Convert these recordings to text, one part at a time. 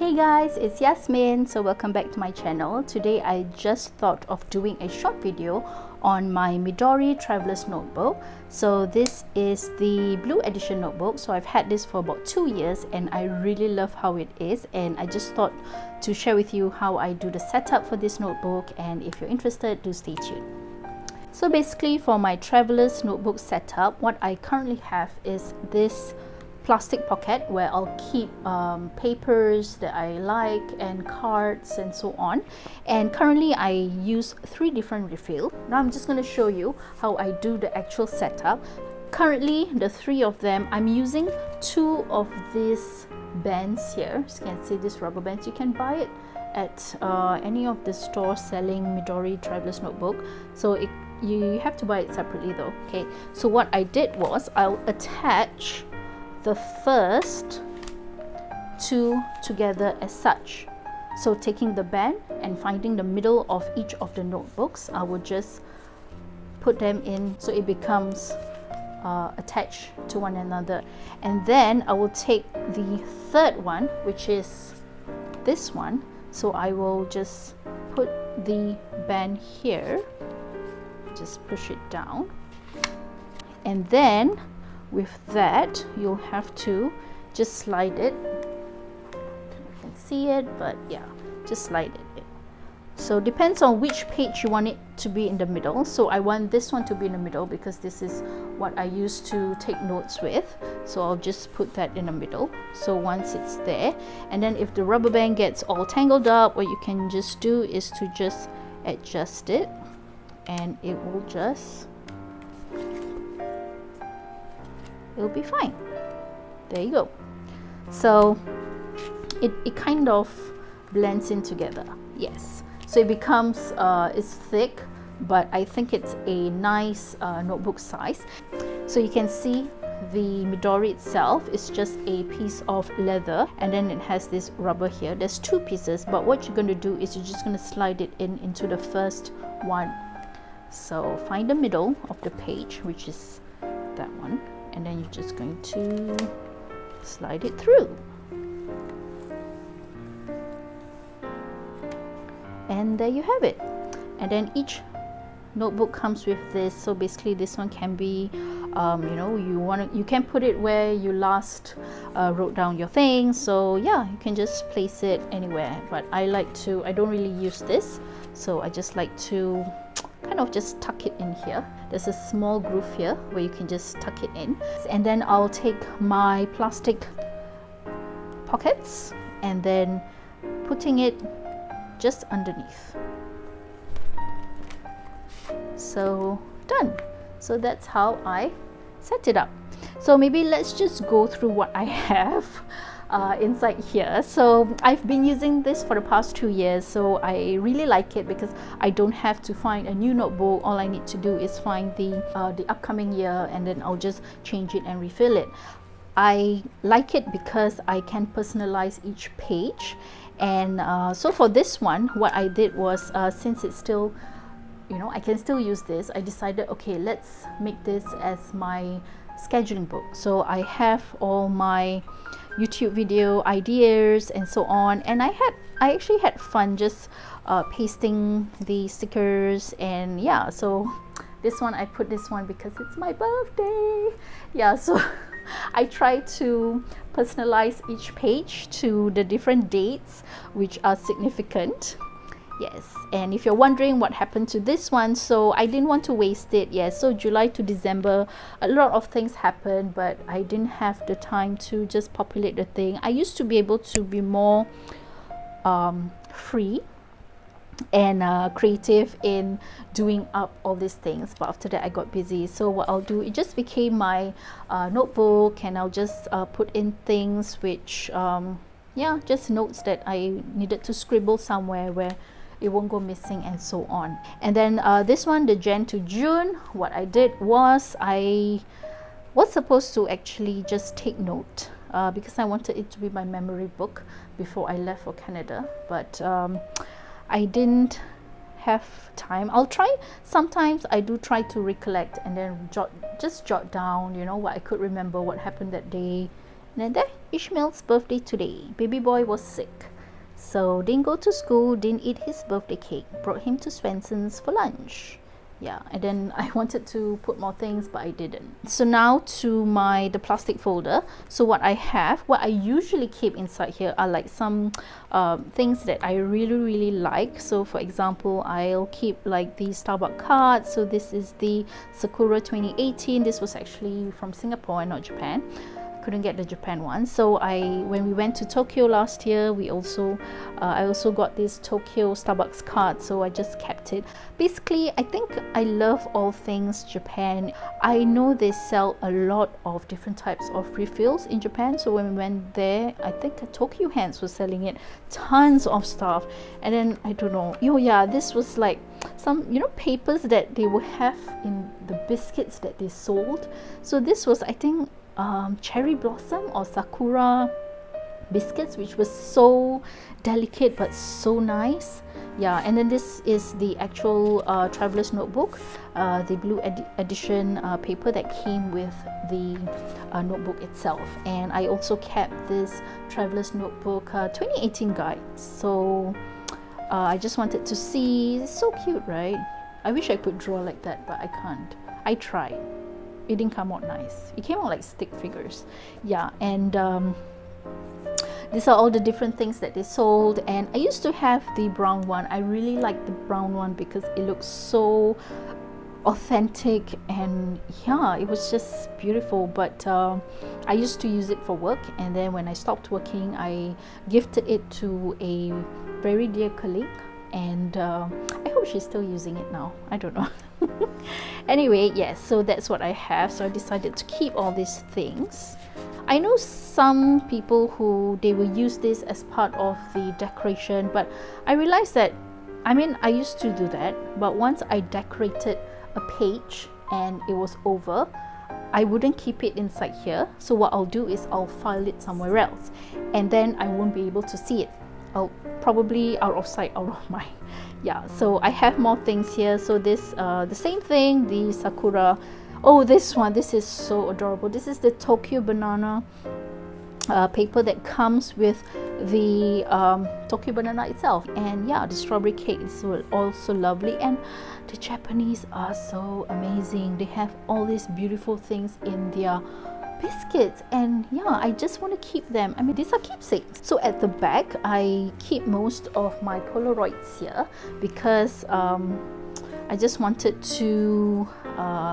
Hey guys, it's Yasmin. So welcome back to my channel. Today I just thought of doing a short video on my Midori Traveler's Notebook. So this is the blue edition notebook. So I've had this for about 2 years and I really love how it is, and I just thought to share with you how I do the setup for this notebook, and if you're interested, do stay tuned. So basically for my Traveler's Notebook setup, what I currently have is this plastic pocket where I'll keep papers that I like and cards and so on. And currently I use 3 different refill. Now I'm just going to show you how I do the actual setup. Currently the 3 of them, I'm using 2 of these bands here. As you can see, these rubber bands, you can buy it at any of the stores selling Midori Traveler's Notebook. So you have to buy it separately though. Okay, so what I did was I'll attach the first 2 together as such. So taking the band and finding the middle of each of the notebooks, I will just put them in so it becomes attached to one another. And then I will take the third one, which is this one. So I will just put the band here, just push it down, and then with that you'll have to just slide it. You can see it, but yeah, just slide it in. So depends on which page you want it to be in the middle. So I want this one to be in the middle because this is what I used to take notes with. So I'll just put that in the middle. So once it's there, and then if the rubber band gets all tangled up, what you can just do is to just adjust it, and it will just, it'll be fine. There you go. So it kind of blends in together. Yes, so it becomes it's thick, but I think it's a nice notebook size. So you can see the Midori itself is just a piece of leather, and then it has this rubber here. There's 2 pieces, but what you're going to do is you're just going to slide it in into the first one. So find the middle of the page, which is that one, and then you're just going to slide it through. And there you have it. And then each notebook comes with this. So basically this one can be you can put it where you last wrote down your things. So yeah, you can just place it anywhere, but I don't really use this, so I just like to kind of just tuck it in here. There's a small groove here where you can just tuck it in. And then I'll take my plastic pockets and then putting it just underneath. So done. So that's how I set it up. So maybe let's just go through what I have inside here. So I've been using this for the past 2 years, so I really like it because I don't have to find a new notebook. All I need to do is find the upcoming year, and then I'll just change it and refill it. I like it because I can personalize each page. And so for this one, what I did was since it's still, I can still use this, I decided, okay, let's make this as my scheduling book. So I have all my YouTube video ideas and so on, and I actually had fun just pasting the stickers. And yeah, so this one, I put this one because it's my birthday. Yeah, so I try to personalize each page to the different dates which are significant. Yes, and if you're wondering what happened to this one, so I didn't want to waste it. Yes, so July to December, a lot of things happened, but I didn't have the time to just populate the thing. I used to be able to be more free and creative in doing up all these things, but after that I got busy. So what I'll do, it just became my notebook, and I'll just put in things which just notes that I needed to scribble somewhere where it won't go missing and so on. And then this one, the Jan to June, what I did was I was supposed to actually just take note because I wanted it to be my memory book before I left for Canada, but I didn't have time. I'll try, sometimes I do try to recollect and then just jot down what I could remember, what happened that day And then there, Ishmael's birthday today. Baby boy was sick, so didn't go to school, didn't eat his birthday cake, brought him to Swenson's for lunch. Yeah, and then I wanted to put more things, but I didn't. So now to the plastic folder. So what I usually keep inside here are like some things that I really like. So for example, I'll keep like the Starbucks cards. So this is the Sakura 2018. This was actually from Singapore and not Japan. Couldn't get the Japan one. So when we went to Tokyo last year, I also got this Tokyo Starbucks card, so I just kept it. Basically, I think I love all things Japan. I know they sell a lot of different types of refills in Japan, so when we went there, I think Tokyo Hands was selling it, tons of stuff. And then I don't know, oh yeah, this was like some, you know, papers that they would have in the biscuits that they sold. So this was, I think, cherry blossom or sakura biscuits, which was so delicate but so nice. Yeah, and then this is the actual traveler's notebook, the blue edition paper that came with the notebook itself. And I also kept this traveler's notebook 2018 guide. So I just wanted to see. It's so cute, right? I wish I could draw like that, but I can't. I tried. It didn't come out nice. It came out like stick figures. Yeah, and these are all the different things that they sold. And I used to have the brown one. I really like the brown one because it looks so authentic, and yeah, it was just beautiful. But I used to use it for work, and then when I stopped working, I gifted it to a very dear colleague, and I hope she's still using it now. I don't know. Anyway, yes, so that's what I have. So I decided to keep all these things. I know some people who they will use this as part of the decoration, but I realized that, I mean, I used to do that, but once I decorated a page and it was over, I wouldn't keep it inside here. So what I'll do is I'll file it somewhere else, and then I won't be able to see it. I'll probably out of sight, out of mind. Yeah, so I have more things here. So this the same thing, the sakura. Oh, this one, this is so adorable. This is the Tokyo banana paper that comes with the Tokyo banana itself. And yeah, the strawberry cake is also lovely, and the Japanese are so amazing. They have all these beautiful things in their biscuits, and yeah, I just want to keep them. I mean, these are keepsakes. So at the back, I keep most of my Polaroids here because I just wanted to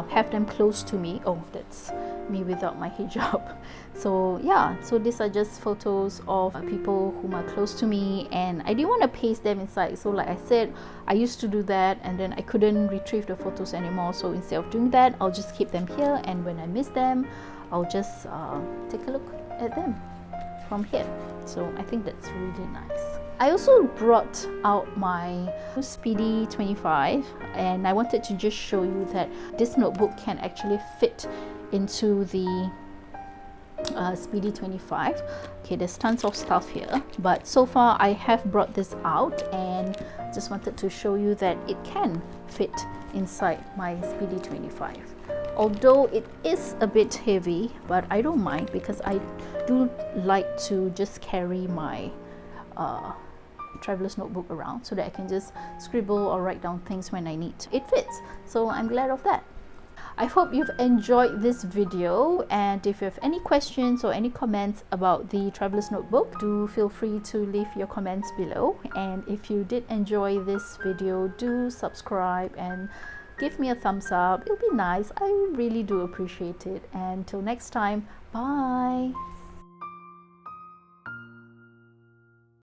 have them close to me. Oh, that's me without my hijab. So yeah, so these are just photos of people whom are close to me, and I didn't want to paste them inside. So like I said, I used to do that, and then I couldn't retrieve the photos anymore. So instead of doing that, I'll just keep them here, and when I miss them, I'll just take a look at them from here. So I think that's really nice. I also brought out my Speedy 25, and I wanted to just show you that this notebook can actually fit into the Speedy 25. Okay, there's tons of stuff here, but so far I have brought this out, and just wanted to show you that it can fit inside my Speedy 25. Although it is a bit heavy, but I don't mind because I do like to just carry my traveler's notebook around so that I can just scribble or write down things when I need to. It fits, so I'm glad of that. I hope you've enjoyed this video, and if you have any questions or any comments about the traveler's notebook, do feel free to leave your comments below. And if you did enjoy this video, do subscribe and give me a thumbs up. It'll be nice. I really do appreciate it. And till next time, bye.